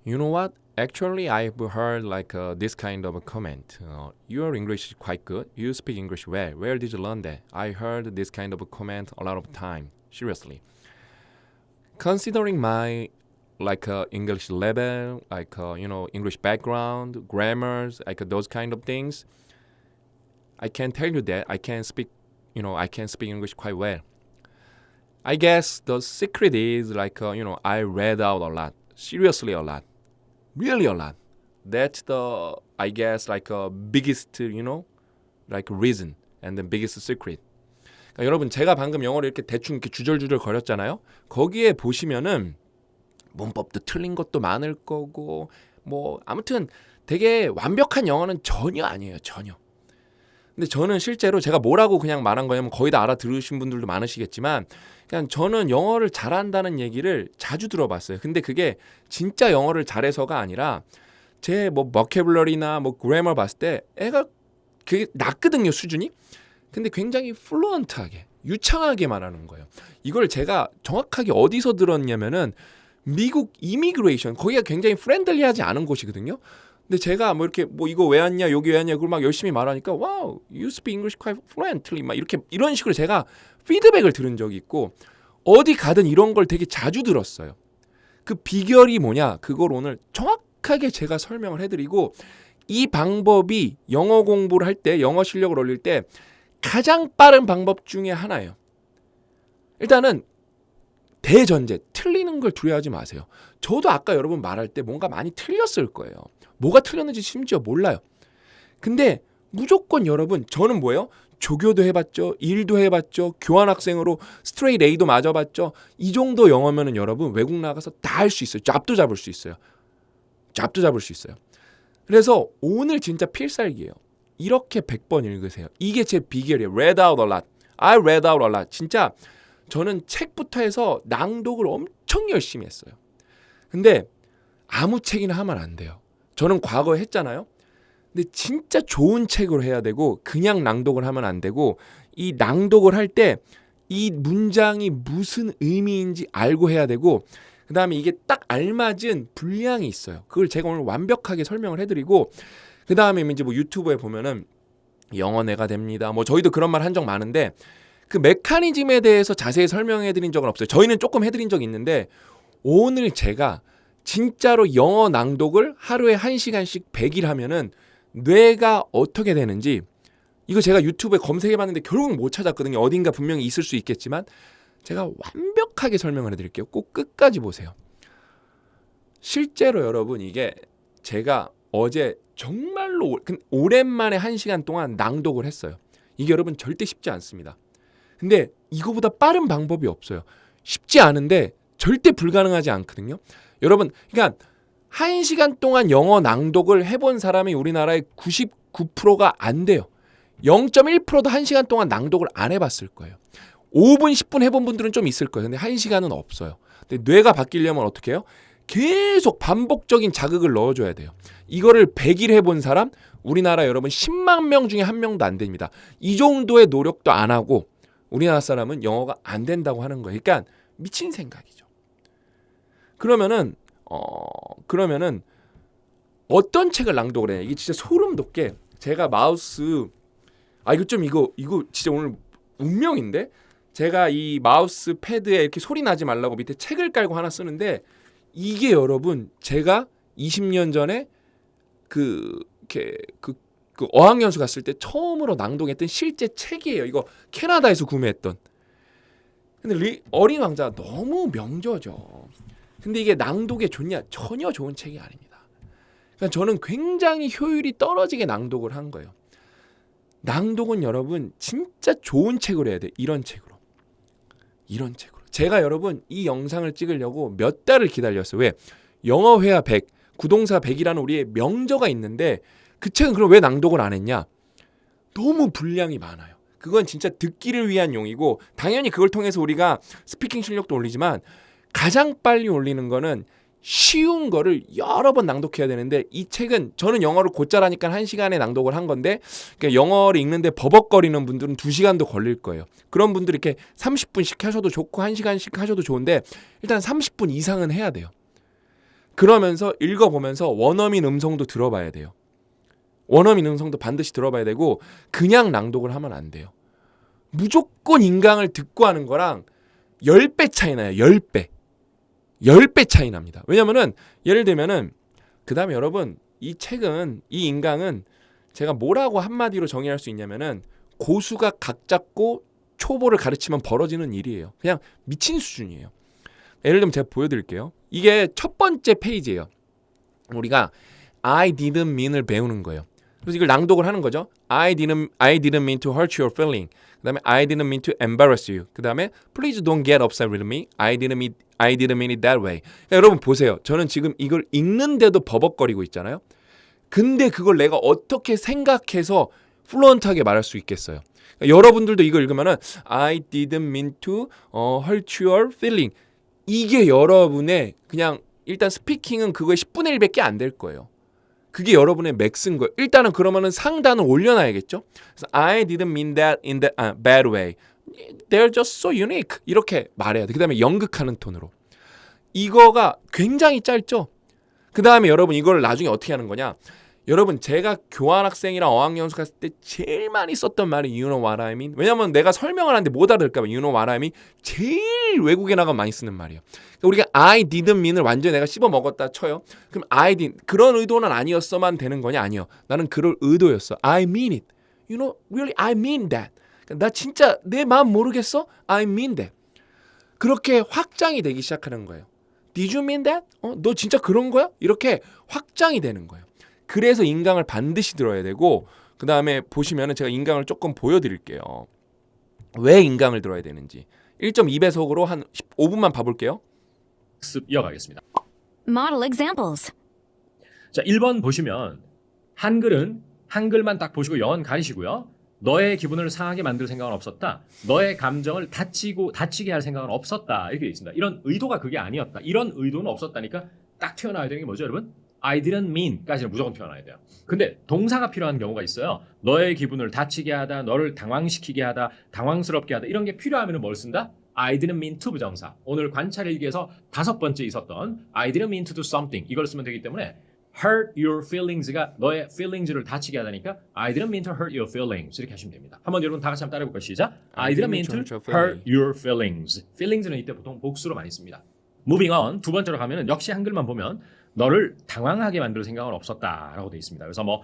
You know what? Actually, I've heard like this kind of a comment. Your English is quite good. You speak English well. Where did you learn that? I heard this kind of a comment a lot of time. Seriously. Considering my like English level, like English background, grammars, like those kind of things, I can tell you that I can speak English quite well. I guess the secret is like I read out a lot, seriously a lot, really a lot. That's the I guess like biggest like reason and the biggest secret. 그러니까 여러분 제가 방금 영어를 이렇게 대충 이렇게 주절주절 거렸잖아요. 거기에 보시면은 문법도 틀린 것도 많을 거고 뭐 아무튼 되게 완벽한 영어는 전혀 아니에요. 전혀. 근데 저는 실제로 제가 뭐라고 그냥 말한 거냐면 거의 다 알아들으신 분들도 많으시겠지만 그냥 저는 영어를 잘한다는 얘기를 자주 들어봤어요. 근데 그게 진짜 영어를 잘해서가 아니라 제 뭐 버캐블러리나 뭐 그래머 봤을 때 애가 그게 낮거든요, 수준이. 근데 굉장히 플루언트하게 유창하게 말하는 거예요. 이걸 제가 정확하게 어디서 들었냐면은 미국 이미그레이션 거기가 굉장히 프렌들리하지 않은 곳이거든요. 근데 제가 뭐 이렇게 뭐 이거 왜 왔냐 여기 왜 왔냐 그걸 막 열심히 말하니까 와우 you speak English quite fluently 막 이렇게 이런 식으로 제가 피드백을 들은 적이 있고 어디 가든 이런 걸 되게 자주 들었어요. 그 비결이 뭐냐 그걸 오늘 정확하게 제가 설명을 해드리고 이 방법이 영어 공부를 할 때 영어 실력을 올릴 때 가장 빠른 방법 중에 하나예요. 일단은 대전제 틀리는 걸 두려워하지 마세요. 저도 아까 여러분 말할 때 뭔가 많이 틀렸을 거예요. 뭐가 틀렸는지 심지어 몰라요. 근데 무조건 여러분 저는 뭐예요? 조교도 해봤죠. 일도 해봤죠. 교환학생으로 스트레이트 A도 맞아봤죠. 이 정도 영어면은 여러분 외국 나가서 다 할 수 있어요. 잡도 잡을 수 있어요. 잡도 잡을 수 있어요. 그래서 오늘 진짜 필살기예요. 이렇게 100번 읽으세요. 이게 제 비결이에요. Read out a lot. I read out a lot. 진짜 저는 책부터 해서 낭독을 엄청 열심히 했어요. 근데 아무 책이나 하면 안 돼요. 저는 과거에 했잖아요. 근데 진짜 좋은 책으로 해야 되고 그냥 낭독을 하면 안 되고 이 낭독을 할 때 이 문장이 무슨 의미인지 알고 해야 되고 그 다음에 이게 딱 알맞은 분량이 있어요. 그걸 제가 오늘 완벽하게 설명을 해드리고 그 다음에 이제 뭐 유튜브에 보면은 영어 내가 됩니다. 뭐 저희도 그런 말 한 적 많은데 그 메커니즘에 대해서 자세히 설명해드린 적은 없어요. 저희는 조금 해드린 적이 있는데 오늘 제가 진짜로 영어 낭독을 하루에 1시간씩 100일 하면은 뇌가 어떻게 되는지 이거 제가 유튜브에 검색해봤는데 결국은 못 찾았거든요. 어딘가 분명히 있을 수 있겠지만 제가 완벽하게 설명을 해드릴게요. 꼭 끝까지 보세요. 실제로 여러분 이게 제가 어제 정말로 오랜만에 1시간 동안 낭독을 했어요. 이게 여러분 절대 쉽지 않습니다. 근데 이거보다 빠른 방법이 없어요. 쉽지 않은데 절대 불가능하지 않거든요. 여러분 그러니까 1시간 동안 영어 낭독을 해본 사람이 우리나라의 99%가 안 돼요. 0.1%도 1시간 동안 낭독을 안 해봤을 거예요. 5분, 10분 해본 분들은 좀 있을 거예요. 근데 1시간은 없어요. 근데 뇌가 바뀌려면 어떻게 해요? 계속 반복적인 자극을 넣어줘야 돼요. 이거를 100일 해본 사람 우리나라 여러분 10만 명 중에 1명도 안 됩니다. 이 정도의 노력도 안 하고 우리나라 사람은 영어가 안 된다고 하는 거예요. 그러니까 미친 생각이죠. 그러면은 어떤 책을 낭독을 해요? 이게 진짜 소름 돋게 제가 마우스 이거 진짜 오늘 운명인데 제가 이 마우스 패드에 이렇게 소리 나지 말라고 밑에 책을 깔고 하나 쓰는데 이게 여러분 제가 20년 전에 그 어학연수 갔을 때 처음으로 낭독했던 실제 책이에요. 이거 캐나다에서 구매했던. 근데 어린 왕자가 너무 명저죠. 근데 이게 낭독에 좋냐? 전혀 좋은 책이 아닙니다. 그러니까 저는 굉장히 효율이 떨어지게 낭독을 한 거예요. 낭독은 여러분 진짜 좋은 책으로 해야 돼. 이런 책으로. 제가 여러분 이 영상을 찍으려고 몇 달을 기다렸어요. 왜? 영어 회화 100, 구동사 100이라는 우리의 명저가 있는데 그 책은 그럼 왜 낭독을 안 했냐? 너무 분량이 많아요. 그건 진짜 듣기를 위한 용이고 당연히 그걸 통해서 우리가 스피킹 실력도 올리지만 가장 빨리 올리는 거는 쉬운 거를 여러 번 낭독해야 되는데 이 책은 저는 영어를 곧잘 하니까 1시간에 낭독을 한 건데 그러니까 영어를 읽는데 버벅거리는 분들은 2시간도 걸릴 거예요. 그런 분들 이렇게 30분씩 하셔도 좋고 1시간씩 하셔도 좋은데 일단 30분 이상은 해야 돼요. 그러면서 읽어보면서 원어민 음성도 들어봐야 돼요. 원어민 음성도 반드시 들어봐야 되고 그냥 낭독을 하면 안 돼요. 무조건 인강을 듣고 하는 거랑 10배 차이 나요. 10배. 10배 차이 납니다. 왜냐면은 예를 들면은 그 다음에 여러분 이 책은 이 인강은 제가 뭐라고 한마디로 정의할 수 있냐면은 고수가 각 잡고 초보를 가르치면 벌어지는 일이에요. 그냥 미친 수준이에요. 예를 들면 제가 보여드릴게요. 이게 첫 번째 페이지예요. 우리가 I didn't mean을 배우는 거예요. 그래서 이걸 낭독을 하는 거죠. I didn't mean to hurt your feeling. 그 다음에 I didn't mean to embarrass you. 그 다음에 Please don't get upset with me. I didn't mean it that way. 그러니까 여러분 보세요. 저는 지금 이걸 읽는데도 버벅거리고 있잖아요. 근데 그걸 내가 어떻게 생각해서 플루언트하게 말할 수 있겠어요. 그러니까 여러분들도 이걸 읽으면은 I didn't mean to hurt your feeling. 이게 여러분의 그냥 일단 스피킹은 그거의 10분의 1밖에 안 될 거예요. 그게 여러분의 맥스인 거예요. 일단은 그러면은 상단을 올려놔야겠죠. 그래서 I didn't mean that in the bad way. They're just so unique. 이렇게 말해야 돼. 그 다음에 연극하는 톤으로. 이거가 굉장히 짧죠. 그 다음에 여러분 이걸 나중에 어떻게 하는 거냐. 여러분 제가 교환학생이랑 어학연수 갔을 때 제일 많이 썼던 말이 You know what I mean? 왜냐면 내가 설명을 하는데 못 알아들을까 봐 You know what I mean? 제일 외국에 나가면 많이 쓰는 말이에요. 그러니까 우리가 I didn't mean을 완전히 내가 씹어 먹었다 쳐요. 그럼 I didn't 그런 의도는 아니었어만 되는 거냐? 아니요. 나는 그럴 의도였어. I mean it. You know, really I mean that. 그러니까 나 진짜 내 마음 모르겠어? I mean that. 그렇게 확장이 되기 시작하는 거예요. Did you mean that? 너 진짜 그런 거야? 이렇게 확장이 되는 거예요. 그래서 인강을 반드시 들어야 되고 그 다음에 보시면은 제가 인강을 조금 보여드릴게요. 왜 인강을 들어야 되는지 1.2배속으로 한 15분만 봐볼게요. 습 이어가겠습니다. Model examples. 자, 1번 보시면 한글은 한글만 딱 보시고 영어는 가리시고요. 너의 기분을 상하게 만들 생각은 없었다. 너의 감정을 다치게 할 생각은 없었다. 이렇게 되어 있습니다. 이런 의도가 그게 아니었다. 이런 의도는 없었다니까 딱 튀어나와야 되는 게 뭐죠, 여러분? I didn't mean까지는 무조건 튀어나와야 돼요. 근데 동사가 필요한 경우가 있어요. 너의 기분을 다치게 하다, 너를 당황시키게 하다, 당황스럽게 하다 이런 게 필요하면 뭘 쓴다? I didn't mean to 부정사. 오늘 관찰일기에서 5번째 있었던 I didn't mean to do something 이걸 쓰면 되기 때문에 hurt your feelings가 너의 feelings를 다치게 하다니까 I didn't mean to hurt your feelings 이렇게 하시면 됩니다. 한번 여러분 다 같이 한번 따라해볼까요? 시작. I didn't mean to hurt your feelings. feelings는 이때 보통 복수로 많이 씁니다. Moving on 두 번째로 가면은 역시 한글만 보면 너를 당황하게 만들 생각은 없었다라고 되어 있습니다. 그래서 뭐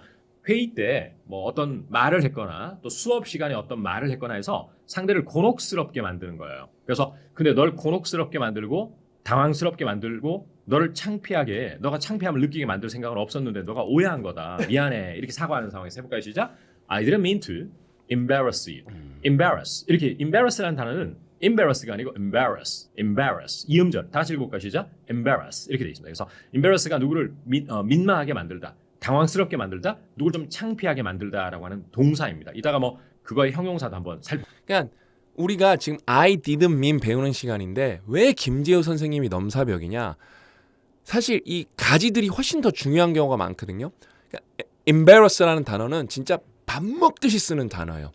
회의 때 뭐 어떤 말을 했거나 또 수업 시간에 어떤 말을 했거나 해서 상대를 곤혹스럽게 만드는 거예요. 그래서 근데 널 곤혹스럽게 만들고 당황스럽게 만들고 너를 창피하게 너가 창피함을 느끼게 만들 생각은 없었는데 너가 오해한 거다. 미안해. 이렇게 사과하는 상황에서 해볼까요? 시작. I didn't mean to embarrass you. embarrass. 이렇게 embarrass라는 단어는 embarrass가 아니고 embarrass. 이 음절 다 같이 읽어볼까요? 시작. embarrass 이렇게 되어 있습니다. 그래서 embarrass가 누구를 민망하게 만들다, 당황스럽게 만들다, 누구를 좀 창피하게 만들다라고 하는 동사입니다. 이따가 뭐 그거의 형용사도 한번 그러니까 우리가 지금 I didn't mean 배우는 시간인데 왜 김재호 선생님이 넘사벽이냐? 사실 이 가지들이 훨씬 더 중요한 경우가 많거든요. 그러니까 embarrass라는 단어는 진짜 밥 먹듯이 쓰는 단어예요.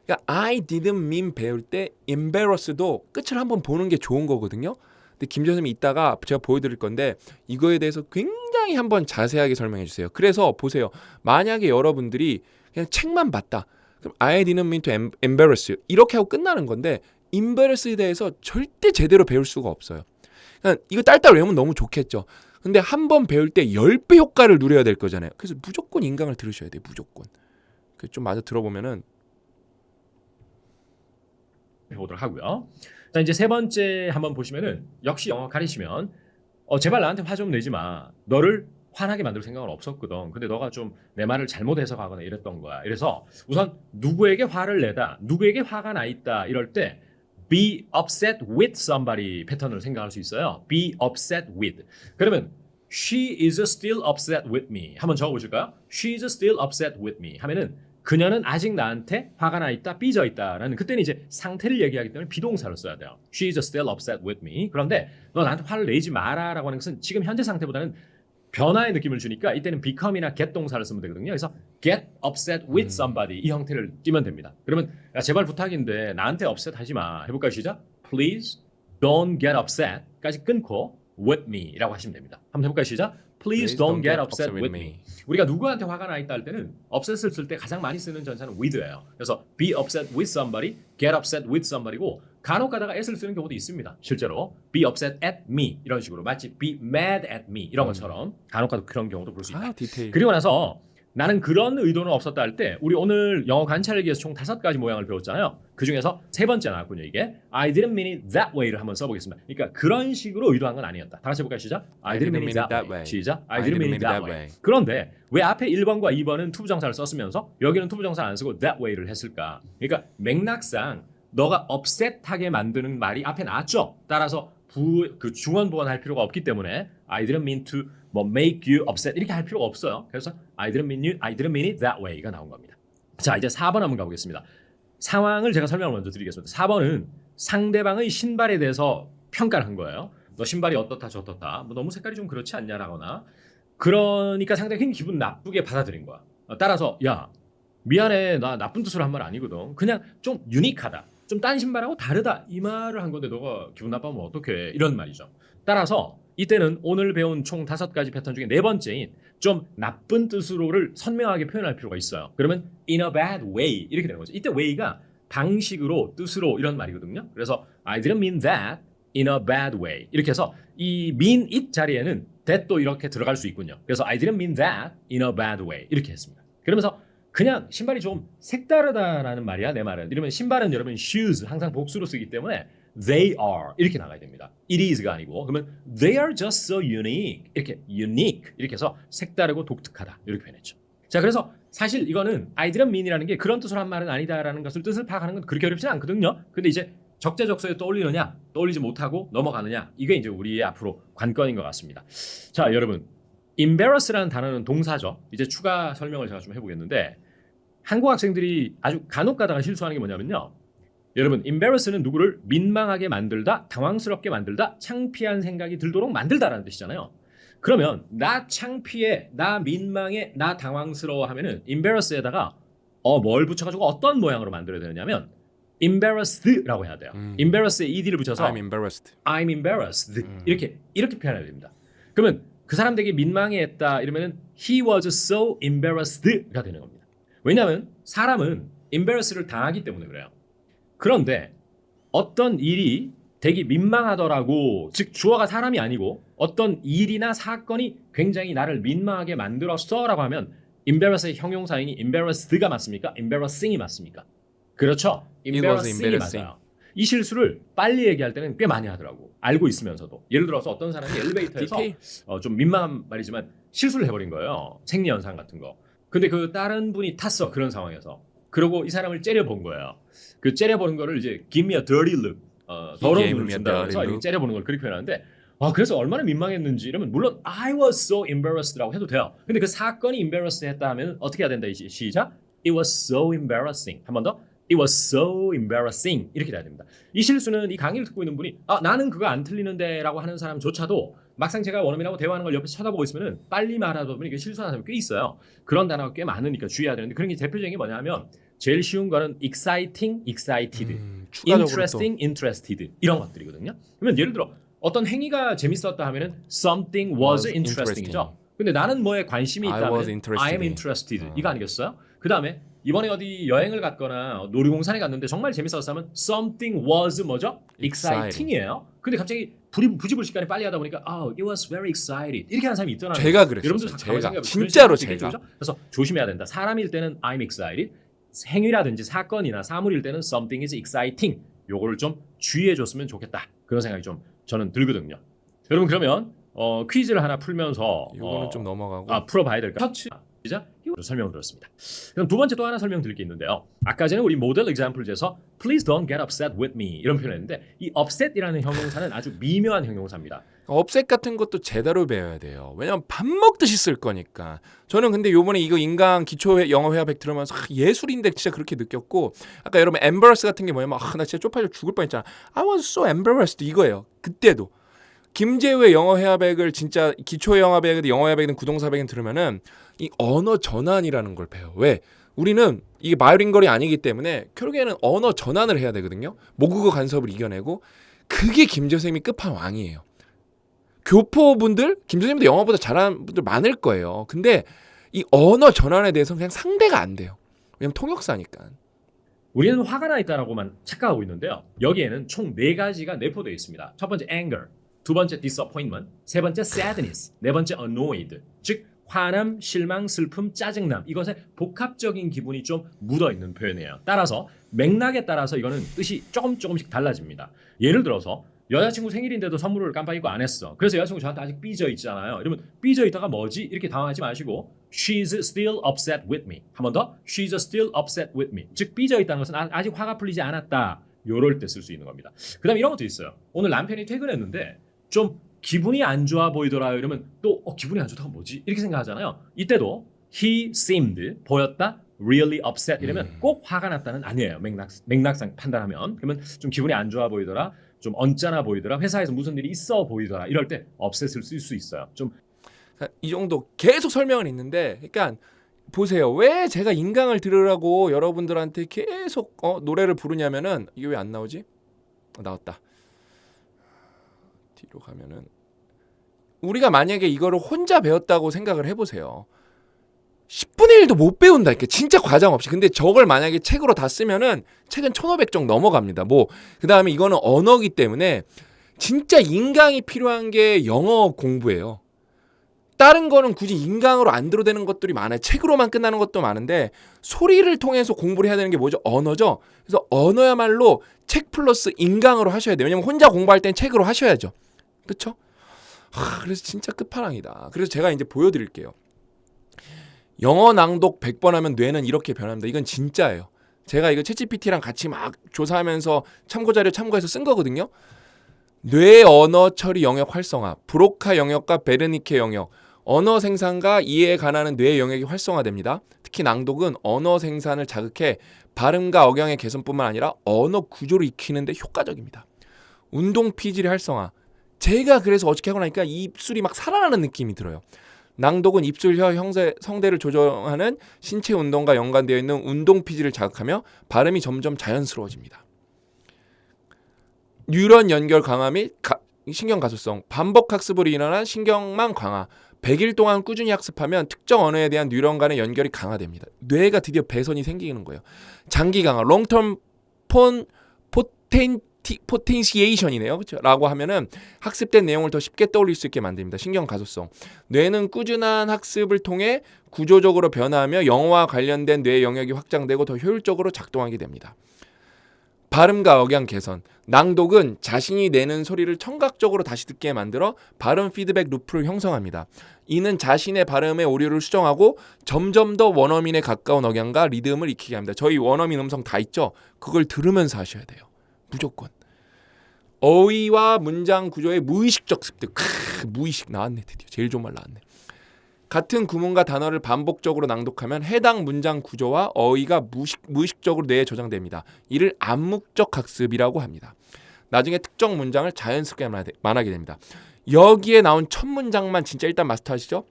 그러니까 I didn't mean 배울 때 embarrassed도 끝을 한번 보는 게 좋은 거거든요. 근데 김재호 선생님이 이따가 제가 보여드릴 건데 이거에 대해서 굉장히 한번 자세하게 설명해 주세요. 그래서 보세요. 만약에 여러분들이 그냥 책만 봤다. 그럼 I didn't mean to embarrass you. 이렇게 하고 끝나는 건데 embarrass에 대해서 절대 제대로 배울 수가 없어요. 그러니까 이거 딸딸 외우면 너무 좋겠죠. 근데 한 번 배울 때 10배 효과를 누려야 될 거잖아요. 그래서 무조건 인강을 들으셔야 돼요. 무조건. 좀 마저 들어보면은 해보도록 하고요. 자, 이제 세 번째 한번 보시면은 역시 영어 가리시면 제발 나한테 화 좀 내지 마. 너를 화나게 만들 생각은 없었거든. 근데 너가 좀 내 말을 잘못 해석하거나 이랬던 거야. 이래서 우선 누구에게 화를 내다, 누구에게 화가 나 있다 이럴 때 be upset with somebody 패턴을 생각할 수 있어요. be upset with. 그러면 she is still upset with me. 한번 적어보실까요? she is still upset with me 하면은 그녀는 아직 나한테 화가 나 있다, 삐져 있다라는 그때는 이제 상태를 얘기하기 때문에 비동사를 써야 돼요. She is still upset with me. 그런데 너 나한테 화를 내지 마라라고 하는 것은 지금 현재 상태보다는 변화의 느낌을 주니까 이때는 become이나 get 동사를 쓰면 되거든요. 그래서 get upset with somebody 이 형태를 띄면 됩니다. 그러면 야, 제발 부탁인데 나한테 upset 하지 마. 해볼까요? 시작. Please don't get upset까지 끊고 with me라고 하시면 됩니다. 한번 해볼까요? 시작. Please don't get upset with me. 우리가 누구한테 화가 나 있다 할 때는 upset을 쓸 때 가장 많이 쓰는 전사는 with예요. 그래서 be upset with somebody, get upset with somebody고 간혹 가다가 s를 쓰는 경우도 있습니다. 실제로 be upset at me 이런 식으로 마치 be mad at me 이런 것처럼 간혹 가다 그런 경우도 볼 수 있다. 디테일. 그리고 나서 나는 그런 의도는 없었다 할 때 우리 오늘 영어 관찰기에서 총 5가지 모양을 배웠잖아요. 그 중에서 세 번째 나왔군요. 이게 I didn't mean it that way를 한번 써보겠습니다. 그러니까 그런 식으로 의도한 건 아니었다. 다 같이 해볼까요? 시작. I didn't mean it that way. 시작. I didn't mean it that way. 그런데 왜 앞에 1번과 2번은 투부정사를 썼으면서 여기는 투부정사를 안 쓰고 that way를 했을까? 그러니까 맥락상 너가 upset하게 만드는 말이 앞에 나왔죠. 따라서 그 중원 보완할 필요가 없기 때문에 I didn't mean to 뭐 make you upset 이렇게 할 필요가 없어요. 그래서 I didn't mean it that way가 나온 겁니다. 자, 이제 4번 한번 가보겠습니다. 상황을 제가 설명을 먼저 드리겠습니다. 4번은 상대방의 신발에 대해서 평가를 한 거예요. 너 신발이 어떻다 저떻다 뭐 너무 색깔이 좀 그렇지 않냐라거나 그러니까 상대가 굉장히 기분 나쁘게 받아들인 거야. 따라서 야 미안해 나 나쁜 뜻으로 한 말 아니거든. 그냥 좀 유니크하다. 좀 딴 신발하고 다르다 이 말을 한 건데 너가 기분 나빠하면 어떡해 이런 말이죠. 따라서 이때는 오늘 배운 총 5가지 패턴 중에 네 번째인 좀 나쁜 뜻으로를 선명하게 표현할 필요가 있어요. 그러면 in a bad way 이렇게 되는 거죠. 이때 way가 방식으로 뜻으로 이런 말이거든요. 그래서 I didn't mean that in a bad way 이렇게 해서 이 mean it 자리에는 that도 이렇게 들어갈 수 있군요. 그래서 I didn't mean that in a bad way 이렇게 했습니다. 그러면서 그냥 신발이 좀 색다르다라는 말이야 내 말은. 이러면 신발은 여러분 shoes 항상 복수로 쓰기 때문에 they are 이렇게 나가야 됩니다. it is가 아니고 그러면 they are just so unique 이렇게 unique 이렇게 해서 색다르고 독특하다 이렇게 표현했죠. 자 그래서 사실 이거는 I didn't mean이라는 게 그런 뜻으로 한 말은 아니다라는 것을 뜻을 파악하는 건 그렇게 어렵지 않거든요. 근데 이제 적재적소에 떠올리느냐 떠올리지 못하고 넘어가느냐 이게 이제 우리의 앞으로 관건인 것 같습니다. 자 여러분 embarrass라는 단어는 동사죠. 이제 추가 설명을 제가 좀 해보겠는데 한국 학생들이 아주 간혹 가다가 실수하는 게 뭐냐면요. 여러분 embarrass는 누구를 민망하게 만들다, 당황스럽게 만들다, 창피한 생각이 들도록 만들다라는 뜻이잖아요. 그러면 나 창피해, 나 민망해, 나 당황스러워 하면은 embarrass에다가 뭘 붙여가지고 어떤 모양으로 만들어야 되느냐면 embarrassed라고 해야 돼요. embarrass에 ed를 붙여서 I'm embarrassed. I'm embarrassed 이렇게 표현해야 됩니다. 그러면 그 사람 되게 민망해했다 이러면은 he was so embarrassed가 되는 겁니다. 왜냐하면 사람은 embarrass를 당하기 때문에 그래요. 그런데 어떤 일이 되게 민망하더라고 즉 주어가 사람이 아니고 어떤 일이나 사건이 굉장히 나를 민망하게 만들었어 라고 하면 embarrass의 형용사인이 embarrassed가 맞습니까? embarrassing이 맞습니까? 그렇죠. embarrassing이 맞아요. 이 실수를 빨리 얘기할 때는 꽤 많이 하더라고. 알고 있으면서도. 예를 들어서 어떤 사람이 엘리베이터에서 좀 민망한 말이지만 실수를 해버린 거예요. 생리현상 같은 거. 근데 그 다른 분이 탔어. 그런 상황에서. 그러고 이 사람을 째려본 거예요. 그 째려보는 거를 이제 give me a dirty look. 더러운 눈을 준다고 해서 이렇게 째려보는 걸 그렇게 표현하는데 그래서 얼마나 민망했는지 이러면 물론 I was so embarrassed라고 해도 돼요. 근데 그 사건이 embarrassed 했다 하면 어떻게 해야 된다? 시작. It was so embarrassing. 한 번 더. It was so embarrassing. 이렇게 돼야 됩니다. 이 실수는 이 강의를 듣고 있는 분이 나는 그거 안 틀리는데 라고 하는 사람조차도 막상 제가 원어민하고 대화하는 걸 옆에서 쳐다보고 있으면 빨리 말하다 보니 실수하는 사람이 꽤 있어요. 그런 단어가 꽤 많으니까 주의해야 되는데 그런 게 대표적인 게 뭐냐면 제일 쉬운 거는 exciting, excited, interesting, interested 이런 것들이거든요. 그러면 예를 들어 어떤 행위가 재밌었다 하면은 something was interesting이죠. 근데 나는 뭐에 관심이 있다 하면 I am interested 이거 아니겠어요? 그 다음에 이번에 어디 여행을 갔거나 놀이공원에 갔는데 정말 재밌었어 하면 something was 뭐죠? exciting이에요. 근데 갑자기 부지불식간에 빨리 하다 보니까 it was very excited 이렇게 하는 사람이 있더라고요. 제가 그랬어요. 여러분들 제가 진짜로 제가. 그래서 조심해야 된다. 사람일 때는 I'm excited, 행위라든지 사건이나 사물일 때는 something is exciting. 요거를 좀 주의해 줬으면 좋겠다. 그런 생각이 좀 저는 들거든요. 여러분 그러면 퀴즈를 하나 풀면서 이거는 좀 넘어가고 풀어봐야 될까? 터치 시작. 설명을 들었습니다. 그럼 두 번째 또 하나 설명드릴 게 있는데요. 아까 전에 우리 모델 example에서 Please don't get upset with me 이런 표현했는데 이 upset이라는 형용사는 아주 미묘한 형용사입니다. 업셋 같은 것도 제대로 배워야 돼요. 왜냐면 밥 먹듯이 쓸 거니까. 저는 근데 요번에 이거 인강 기초 영어 회화 100 들으면서 예술인데 진짜 그렇게 느꼈고 아까 여러분 embarrass 같은 게 뭐냐면 나 진짜 쪽팔려 죽을 뻔했잖아. I was so embarrassed 이거예요. 그때도. 김재우의 영어 회화백을 진짜 기초 영어 회화백이든 영어 회화백이든 구동사 회화백이든 들으면은 이 언어 전환이라는 걸 배워. 왜? 우리는 이게 바이링걸이 아니기 때문에 결국에는 언어 전환을 해야 되거든요. 모국어 간섭을 이겨내고 그게 김재우 선생님이 끝판왕이에요. 교포분들, 김 선생님도 영어보다 잘하는 분들 많을 거예요. 근데 이 언어 전환에 대해서 그냥 상대가 안 돼요. 왜냐면 통역사니까. 우리는 화가 나 있다라고만 착각하고 있는데요. 여기에는 총 4가지가 내포되어 있습니다. 첫 번째 anger, 두 번째 disappointment, 세 번째 sadness, 네 번째 annoyed. 즉 화남, 실망, 슬픔, 짜증남. 이것에 복합적인 기분이 좀 묻어 있는 표현이에요. 따라서 맥락에 따라서 이거는 뜻이 조금씩 달라집니다. 예를 들어서 여자친구 생일인데도 선물을 깜빡 잊고 안 했어. 그래서 여자친구 저한테 아직 삐져 있잖아요. 이러면 삐져 있다가 뭐지? 이렇게 당황하지 마시고 She's still upset with me. 한 번 더. She's still upset with me. 즉 삐져 있다는 것은 아직 화가 풀리지 않았다. 요럴 때 쓸 수 있는 겁니다. 그 다음에 이런 것도 있어요. 오늘 남편이 퇴근했는데 좀 기분이 안 좋아 보이더라요. 이러면 또 기분이 안 좋다가 뭐지? 이렇게 생각하잖아요. 이때도 he seemed 보였다. really upset 이러면 꼭 화가 났다는 아니에요. 맥락상 판단하면. 그러면 좀 기분이 안 좋아 보이더라. 좀 언짢아 보이더라. 회사에서 무슨 일이 있어 보이더라. 이럴 때 upset을 쓸 수 있어요. 좀 이 정도 계속 설명은 있는데, 그러니까 보세요. 왜 제가 인강을 들으라고 여러분들한테 계속 노래를 부르냐면은 이게 왜 안 나오지? 나왔다. 뒤로 가면은 우리가 만약에 이거를 혼자 배웠다고 생각을 해보세요. 10분의 1도 못 배운다. 이렇게 진짜 과장 없이. 근데 저걸 만약에 책으로 다 쓰면은 책은 1500쪽 넘어갑니다. 그 다음에 이거는 언어기 때문에 진짜 인강이 필요한 게 영어 공부예요. 다른 거는 굳이 인강으로 안 들어되는 것들이 많아요. 책으로만 끝나는 것도 많은데 소리를 통해서 공부를 해야 되는 게 뭐죠? 언어죠. 그래서 언어야말로 책 플러스 인강으로 하셔야 돼요. 왜냐면 혼자 공부할 땐 책으로 하셔야죠. 그렇죠? 그래서 진짜 끝판왕이다. 그래서 제가 이제 보여드릴게요. 영어 낭독 100번 하면 뇌는 이렇게 변합니다. 이건 진짜예요. 제가 이거 챗GPT랑 같이 막 조사하면서 참고자료 참고해서 쓴 거거든요. 뇌 언어 처리 영역 활성화, 브로카 영역과 베르니케 영역, 언어 생산과 이해에 관한 뇌 영역이 활성화됩니다. 특히 낭독은 언어 생산을 자극해 발음과 억양의 개선뿐만 아니라 언어 구조를 익히는 데 효과적입니다. 운동 피질의 활성화. 제가 그래서 어저께 하고 나니까 입술이 막 살아나는 느낌이 들어요. 낭독은 입술, 혀, 성대를 조정하는 신체 운동과 연관되어 있는 운동 피질을 자극하며 발음이 점점 자연스러워집니다. 뉴런 연결 강화 및 신경 가소성, 반복 학습으로 일어난 신경망 강화. 100일 동안 꾸준히 학습하면 특정 언어에 대한 뉴런 간의 연결이 강화됩니다. 뇌가 드디어 배선이 생기는 거예요. 장기 강화, 롱텀 포텐시에이션이네요. 그렇죠? 라고 하면은 학습된 내용을 더 쉽게 떠올릴 수 있게 만듭니다. 신경 가소성. 뇌는 꾸준한 학습을 통해 구조적으로 변화하며 영어와 관련된 뇌 영역이 확장되고 더 효율적으로 작동하게 됩니다. 발음과 억양 개선. 낭독은 자신이 내는 소리를 청각적으로 다시 듣게 만들어 발음 피드백 루프를 형성합니다. 이는 자신의 발음의 오류를 수정하고 점점 더 원어민에 가까운 억양과 리듬을 익히게 합니다. 저희 원어민 음성 다 있죠? 그걸 들으면서 하셔야 돼요. 무조건. 어휘와 문장 구조의 무의식적 습득. 무의식 나왔네. 드디어 제일 좋은 말 나왔네. 같은 구문과 단어를 반복적으로 낭독하면 해당 문장 구조와 어휘가 무의식적으로 뇌에 저장됩니다. 이를 암묵적 학습이라고 합니다. 나중에 특정 문장을 자연스럽게 말하게 됩니다. 여기에 나온 첫 문장만 진짜 일단 마스터하시죠?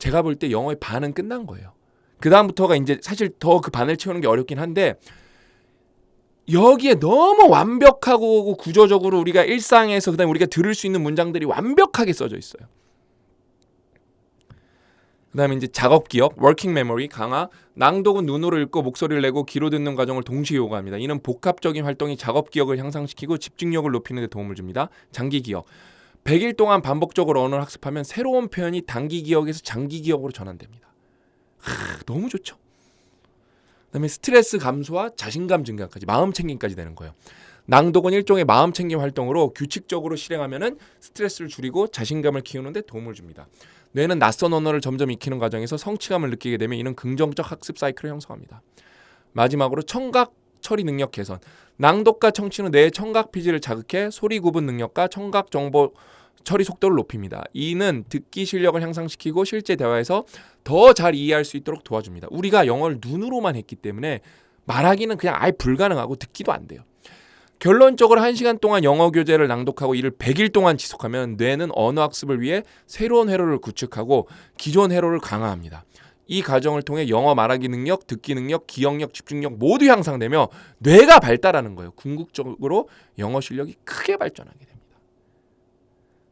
제가 볼 때 영어의 반은 끝난 거예요. 그 다음부터가 이제 사실 더 그 반을 채우는 게 어렵긴 한데 여기에 너무 완벽하고 구조적으로 우리가 일상에서 그다음에 우리가 들을 수 있는 문장들이 완벽하게 써져 있어요. 그 다음에 이제 작업 기억, 워킹 메모리 강화. 낭독은 눈으로 읽고 목소리를 내고 귀로 듣는 과정을 동시에 요구합니다. 이는 복합적인 활동이 작업 기억을 향상시키고 집중력을 높이는 데 도움을 줍니다. 장기 기억. 100일 동안 반복적으로 언어를 학습하면 새로운 표현이 단기 기억에서 장기 기억으로 전환됩니다. 너무 좋죠. 그 다음에 스트레스 감소와 자신감 증가까지, 마음 챙김까지 되는 거예요. 낭독은 일종의 마음 챙김 활동으로 규칙적으로 실행하면 스트레스를 줄이고 자신감을 키우는 데 도움을 줍니다. 뇌는 낯선 언어를 점점 익히는 과정에서 성취감을 느끼게 되면 이는 긍정적 학습 사이클을 형성합니다. 마지막으로 청각 처리 능력 개선. 낭독과 청취는 뇌의 청각 피질을 자극해 소리 구분 능력과 청각 정보 처리 속도를 높입니다. 이는 듣기 실력을 향상시키고 실제 대화에서 더 잘 이해할 수 있도록 도와줍니다. 우리가 영어를 눈으로만 했기 때문에 말하기는 그냥 아예 불가능하고 듣기도 안 돼요. 결론적으로 1시간 동안 영어 교재를 낭독하고 이를 100일 동안 지속하면 뇌는 언어 학습을 위해 새로운 회로를 구축하고 기존 회로를 강화합니다. 이 과정을 통해 영어 말하기 능력, 듣기 능력, 기억력, 집중력 모두 향상되며 뇌가 발달하는 거예요. 궁극적으로 영어 실력이 크게 발전하게 됩니다.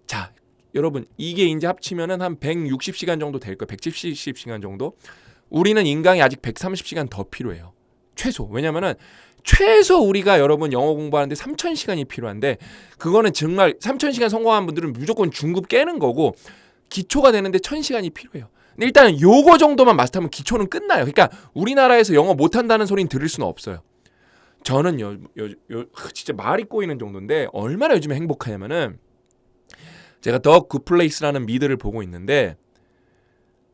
자, 여러분 이게 이제 합치면은 한 160시간 정도 될 거예요. 170시간 정도. 우리는 인강이 아직 130시간 더 필요해요. 최소. 왜냐면은 최소 우리가 여러분 영어 공부하는데 3,000시간이 필요한데 그거는 정말 3,000시간 성공한 분들은 무조건 중급 깨는 거고 기초가 되는데 1,000시간이 필요해요. 근데 일단은 요거 정도만 마스터하면 기초는 끝나요. 그러니까 우리나라에서 영어 못한다는 소리는 들을 수는 없어요. 저는 진짜 말이 꼬이는 정도인데 얼마나 요즘에 행복하냐면은 제가 더 굿플레이스라는 미드를 보고 있는데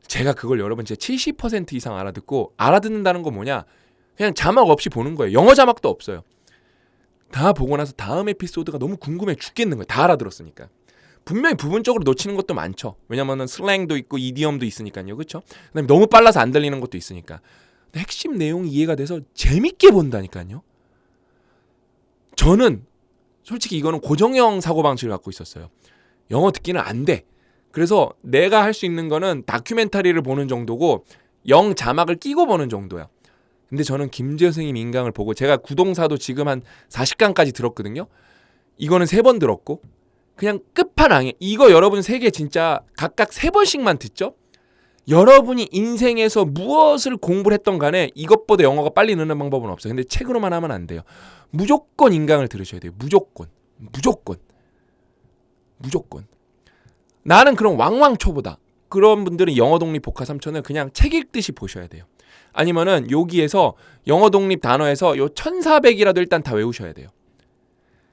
제가 그걸 여러분 진짜 70% 이상 알아듣고 알아듣는다는 건 뭐냐? 그냥 자막 없이 보는 거예요. 영어 자막도 없어요. 다 보고 나서 다음 에피소드가 너무 궁금해 죽겠는 거예요. 다 알아들었으니까. 분명히 부분적으로 놓치는 것도 많죠. 왜냐면은 슬랭도 있고 이디엄도 있으니까요. 그렇죠? 그다음에 너무 빨라서 안 들리는 것도 있으니까. 근데 핵심 내용이 이해가 돼서 재밌게 본다니까요. 저는 솔직히 이거는 고정형 사고방식을 갖고 있었어요. 영어 듣기는 안 돼. 그래서 내가 할 수 있는 거는 다큐멘터리를 보는 정도고 영 자막을 끼고 보는 정도야. 근데 저는 김재호 선생님 인강을 보고 제가 구동사도 지금 한 40강까지 들었거든요. 이거는 3번 들었고 그냥 끝판왕에 이거 여러분 3개 진짜 각각 3번씩만 듣죠? 여러분이 인생에서 무엇을 공부를 했던 간에 이것보다 영어가 빨리 느는 방법은 없어요. 근데 책으로만 하면 안 돼요. 무조건 인강을 들으셔야 돼요. 무조건. 나는 그런 왕왕초보다. 그런 분들은 영어 독립 복화 3천을 그냥 책 읽듯이 보셔야 돼요. 아니면은 여기에서 영어 독립 단어에서 요 1400이라도 일단 다 외우셔야 돼요.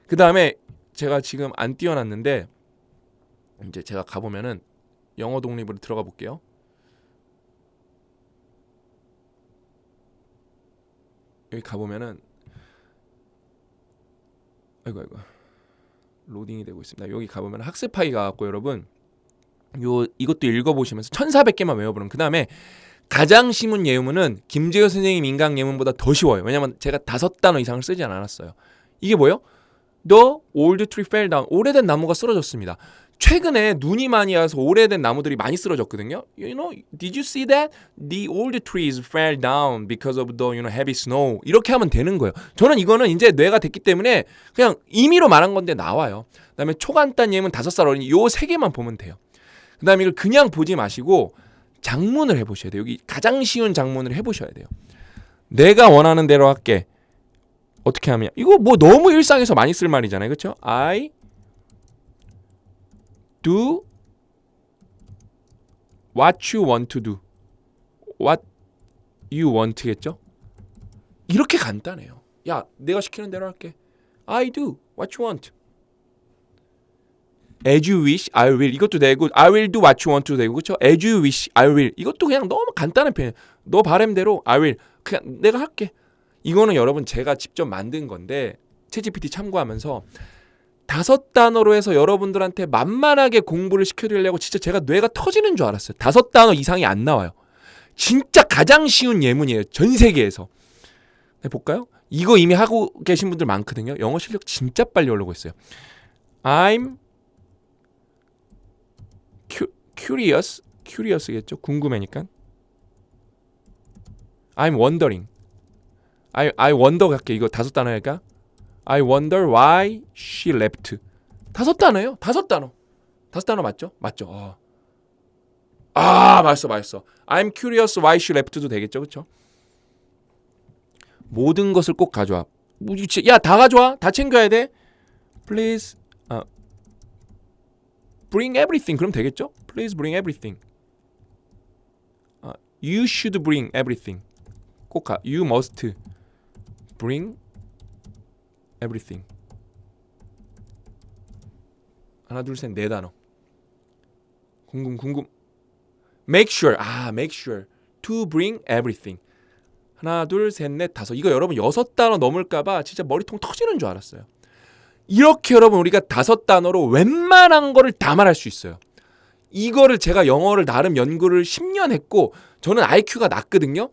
그 다음에 제가 지금 안 띄워놨는데 이제 제가 가보면은 영어 독립으로 들어가 볼게요. 여기 가보면은 아이고 로딩이 되고 있습니다. 여기 가보면 학습하기 가갖고 여러분 이것도 읽어보시면서 1400개만 외워보는. 그 다음에 가장 쉬운 예문은 김재호 선생님 인강 예문보다 더 쉬워요. 왜냐면 제가 5단어 이상을 쓰지 않았어요. 이게 뭐예요? The old tree fell down. 오래된 나무가 쓰러졌습니다. 최근에 눈이 많이 와서 오래된 나무들이 많이 쓰러졌거든요. You know, did you see that? The old trees fell down because of the heavy snow. 이렇게 하면 되는 거예요. 저는 이거는 이제 뇌가 됐기 때문에 그냥 임의로 말한 건데 나와요. 그다음에 초간단 예문 5살 어린이 요 3개만 보면 돼요. 그다음에 이걸 그냥 보지 마시고 장문을 해보셔야 돼요. 여기 가장 쉬운 장문을 해보셔야 돼요. 내가 원하는 대로 할게. 어떻게 하면 이거 뭐 너무 일상에서 많이 쓸 말이잖아요. 그렇죠? I do what you want to do. What you want겠죠? 이렇게 간단해요. 야, 내가 시키는 대로 할게. I do what you want. As you wish, I will. 이것도 되고 I will do what you want to 되고 그렇죠? As you wish, I will. 이것도 그냥 너무 간단한 표현. 너 바람대로 I will. 그냥 내가 할게. 이거는 여러분 제가 직접 만든 건데 챗GPT 참고하면서 5단어로 해서 여러분들한테 만만하게 공부를 시켜드리려고 진짜 제가 뇌가 터지는 줄 알았어요. 5단어 이상이 안 나와요. 진짜 가장 쉬운 예문이에요. 전 세계에서. 네, 볼까요? 이거 이미 하고 계신 분들 많거든요. 영어 실력 진짜 빨리 올라오고 있어요. I'm curious겠죠? 궁금해니까. I'm wondering. I wonder 갈게. 이거 5단어니까. I wonder why she left. 5단어예요. 5단어. 5단어 맞죠? 맞죠. 맞았어. I'm curious why she left도 되겠죠, 그렇죠? 모든 것을 꼭 가져와. 야, 다 가져와. 다 챙겨야 돼. Please bring everything. 그럼 되겠죠? Please bring everything. You should bring everything. 꼭 가. You must bring everything. 하나 둘 셋 4단어. 궁금. Make sure to bring everything. 하나 둘 셋 넷 5. 이거 여러분 6단어 넘을까봐 진짜 머리통 터지는 줄 알았어요. 이렇게 여러분 우리가 5단어로 웬만한 거를 다 말할 수 있어요. 이거를 제가 영어를 나름 연구를 10년 했고 저는 IQ가 낮거든요.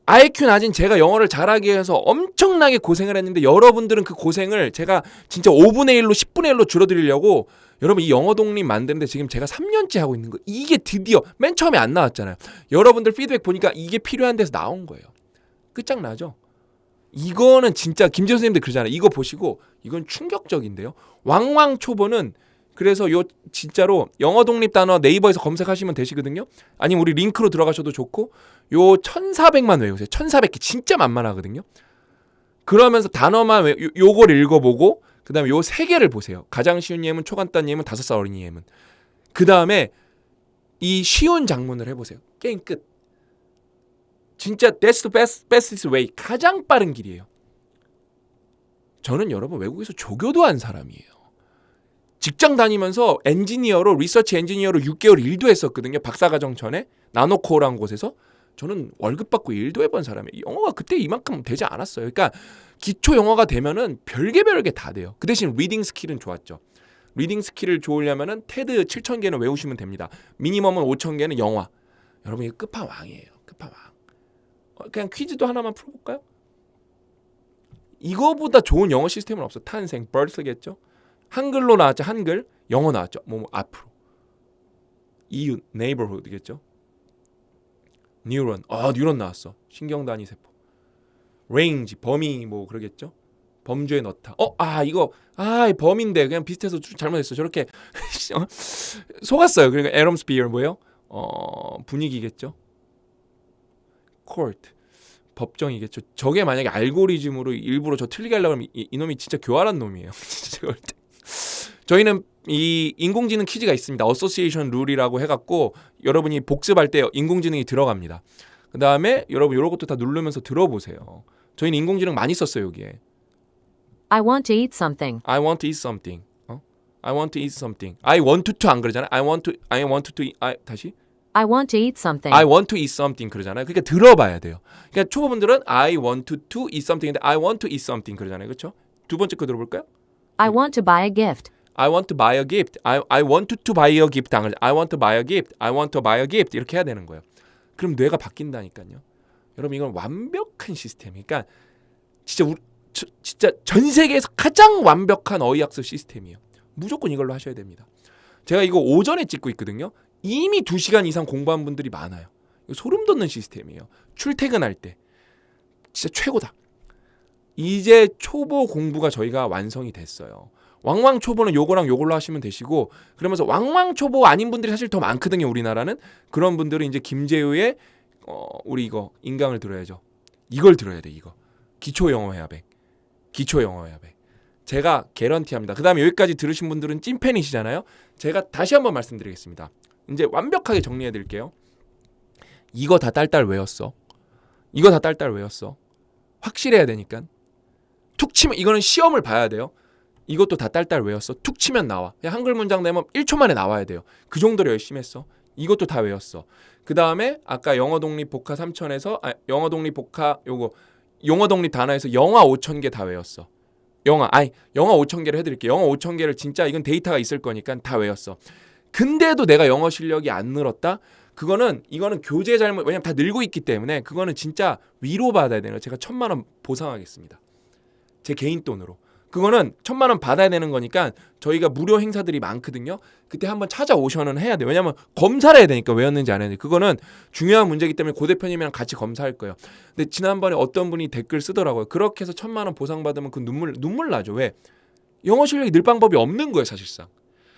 IQ 낮은 제가 영어를 잘하기 위해서 엄청나게 고생을 했는데 여러분들은 그 고생을 제가 진짜 5분의 1로 10분의 1로 줄여드리려고 여러분 이 영어 독립 만드는데 지금 제가 3년째 하고 있는 거. 이게 드디어 맨 처음에 안 나왔잖아요. 여러분들 피드백 보니까 이게 필요한 데서 나온 거예요. 끝장나죠? 이거는 진짜 김재호 선생님들 그러잖아요. 이거 보시고 이건 충격적인데요. 왕왕초보는 그래서 요 진짜로 영어 독립 단어 네이버에서 검색하시면 되시거든요. 아니면 우리 링크로 들어가셔도 좋고 요 1400만 외우세요. 1400개 진짜 만만하거든요. 그러면서 단어만 요걸 읽어보고 그 다음에 요 3개를 보세요. 가장 쉬운 예문, 초간단 예문, 5살 어린이 예문. 그 다음에 이 쉬운 작문을 해보세요. 게임 끝. 진짜 that's the bestest way. 가장 빠른 길이에요. 저는 여러분 외국에서 조교도 한 사람이에요. 직장 다니면서 엔지니어로 리서치 엔지니어로 6개월 일도 했었거든요. 박사과정 전에 나노코어라는 곳에서 저는 월급 받고 일도 해본 사람이에요. 영어가 그때 이만큼 되지 않았어요. 그러니까 기초 영어가 되면은 별개 다 돼요. 그 대신 리딩 스킬은 좋았죠. 리딩 스킬을 좋으려면은 테드 7,000개는 외우시면 됩니다. 미니멈은 5,000개는 영화. 여러분 이거 끝판왕이에요. 끝판왕. 그냥 퀴즈도 하나만 풀어볼까요? 이거보다 좋은 영어 시스템은 없어. 탄생, birth겠죠. 한글로 나왔죠. 한글. 영어 나왔죠. 뭐 앞으로. 이웃, neighborhood겠죠. 뉴런. 뉴런 나왔어. 신경단위 세포. range, 범위 뭐 그러겠죠. 범주에 넣다. 이거 범인데 그냥 비슷해서 잘못했어. 저렇게 속았어요. 그러니까 에럼스피어 뭐예요? 분위기겠죠. court. 법정이겠죠. 저게 만약에 알고리즘으로 일부러 저 틀리게 하려고 하면 이놈이 진짜 교활한 놈이에요. 진짜 저희는 이 인공지능 퀴즈가 있습니다. 어소시에이션 룰이라고 해갖고 여러분이 복습할 때 인공지능이 들어갑니다. 그 다음에 여러분 이런 것도 다 누르면서 들어보세요. 저희는 인공지능 많이 썼어요 여기에. I want to eat something. I want to eat something. I want to eat something. I want to 안 그러잖아요. I want to eat. 다시. I want to eat something. I want to eat something 그러잖아요. 그러니까 들어봐야 돼요. 그러니까 초보분들은 I want to eat something인데 I want to eat something 그러잖아요. 그렇죠? 두 번째 거 들어볼까요? I want to buy a gift. I want to buy a gift. I want to buy a gift. I want to buy a gift. I want to buy a gift. 이렇게 해야 되는 거예요. 그럼 뇌가 바뀐다니까요. 여러분 이건 완벽한 시스템. 그러니까 진짜 전 세계에서 가장 완벽한 어휘학습 시스템이에요. 무조건 이걸로 하셔야 됩니다. 제가 이거 오전에 찍고 있거든요. 이미 2시간 이상 공부한 분들이 많아요. 소름 돋는 시스템이에요. 출퇴근할 때 진짜 최고다. 이제 초보 공부가 저희가 완성이 됐어요. 왕왕 초보는 요거랑 요걸로 하시면 되시고 그러면서 왕왕 초보 아닌 분들이 사실 더 많거든요. 우리나라는. 그런 분들은 이제 김재우의 우리 이거 인강을 들어야죠. 이걸 들어야 돼. 이거 기초 영어 회화백. 기초 영어 회화백. 제가 개런티합니다. 그 다음에 여기까지 들으신 분들은 찐팬이시잖아요. 제가 다시 한번 말씀드리겠습니다. 이제 완벽하게 정리해 드릴게요. 이거 다 딸딸 외웠어. 이거 다 딸딸 외웠어. 확실해야 되니까. 툭 치면 이거는 시험을 봐야 돼요. 이것도 다 딸딸 외웠어. 툭 치면 나와. 그냥 한글 문장 내면 1초 만에 나와야 돼요. 그 정도로 열심히 했어. 이것도 다 외웠어. 그 다음에 아까 영어 독립 복화 3,000에서 영어 독립 복화 영어 독립 단어에서 영화 5,000개 다 외웠어. 영화 5,000개를 해드릴게요. 영화 5,000개를 진짜 이건 데이터가 있을 거니까 다 외웠어. 근데도 내가 영어 실력이 안 늘었다? 이거는 교재 잘못, 왜냐면 다 늘고 있기 때문에 그거는 진짜 위로받아야 되는 거예요. 제가 1,000만 원 보상하겠습니다. 제 개인 돈으로. 그거는 1,000만 원 받아야 되는 거니까 저희가 무료 행사들이 많거든요. 그때 한번 찾아오셔는 해야 돼요. 왜냐면 검사를 해야 되니까 외웠는지 안 했는지. 그거는 중요한 문제이기 때문에 고 대표님이랑 같이 검사할 거예요. 근데 지난번에 어떤 분이 댓글 쓰더라고요. 그렇게 해서 1,000만 원 보상받으면 그 눈물 나죠. 왜? 영어 실력이 늘 방법이 없는 거예요, 사실상.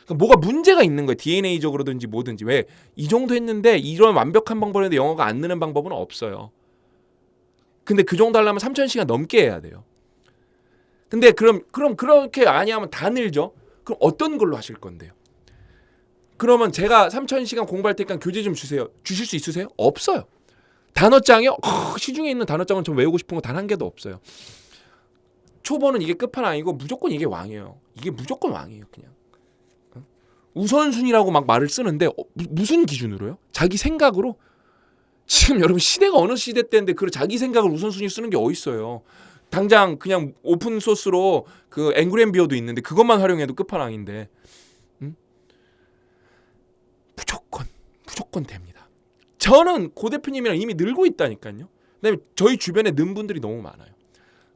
그러니까 뭐가 문제가 있는 거예요. DNA적으로든지 뭐든지. 왜? 이 정도 했는데 이런 완벽한 방법인데 영어가 안 느는 방법은 없어요. 근데 그 정도 하려면 3,000시간 넘게 해야 돼요. 근데 그럼 그렇게 아니하면 다 늘죠. 그럼 어떤 걸로 하실 건데요? 그러면 제가 3,000시간 공부할 테니까 교재 좀 주세요. 주실 수 있으세요? 없어요. 단어장이요? 시중에 있는 단어장은 좀 외우고 싶은 거 단 한 개도 없어요. 초보는 이게 끝판왕이고 무조건 이게 왕이에요. 이게 무조건 왕이에요. 그냥. 우선순위라고 막 말을 쓰는데 무슨 기준으로요? 자기 생각으로? 지금 여러분 시대가 어느 시대 때인데 그 자기 생각을 우선순위 쓰는 게 어딨어요. 당장 그냥 오픈 소스로 그 앵그리앤비어도 있는데 그것만 활용해도 끝판왕인데 무조건 됩니다. 저는 고 대표님이랑 이미 늘고 있다니까요. 그다음에 저희 주변에 는 분들이 너무 많아요.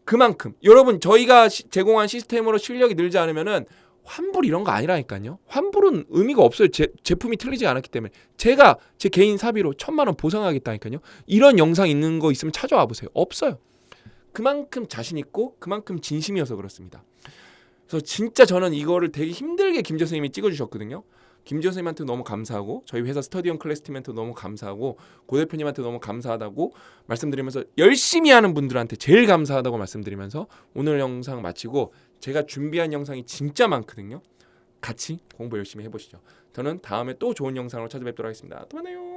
그만큼 여러분 저희가 제공한 시스템으로 실력이 늘지 않으면은 환불 이런 거 아니라니까요. 환불은 의미가 없어요. 제품이 틀리지 않았기 때문에. 제가 제 개인 사비로 1,000만 원 보상하겠다니까요. 이런 영상 있는 거 있으면 찾아와 보세요. 없어요. 그만큼 자신 있고 그만큼 진심이어서 그렇습니다. 그래서 진짜 저는 이거를 되게 힘들게 김재 선생님이 찍어주셨거든요. 김재 선생님한테 너무 감사하고 저희 회사 스터디언 클래스 팀한테 너무 감사하고 고 대표님한테 너무 감사하다고 말씀드리면서 열심히 하는 분들한테 제일 감사하다고 말씀드리면서 오늘 영상 마치고 제가 준비한 영상이 진짜 많거든요. 같이 공부 열심히 해보시죠. 저는 다음에 또 좋은 영상으로 찾아뵙도록 하겠습니다. 또 만나요.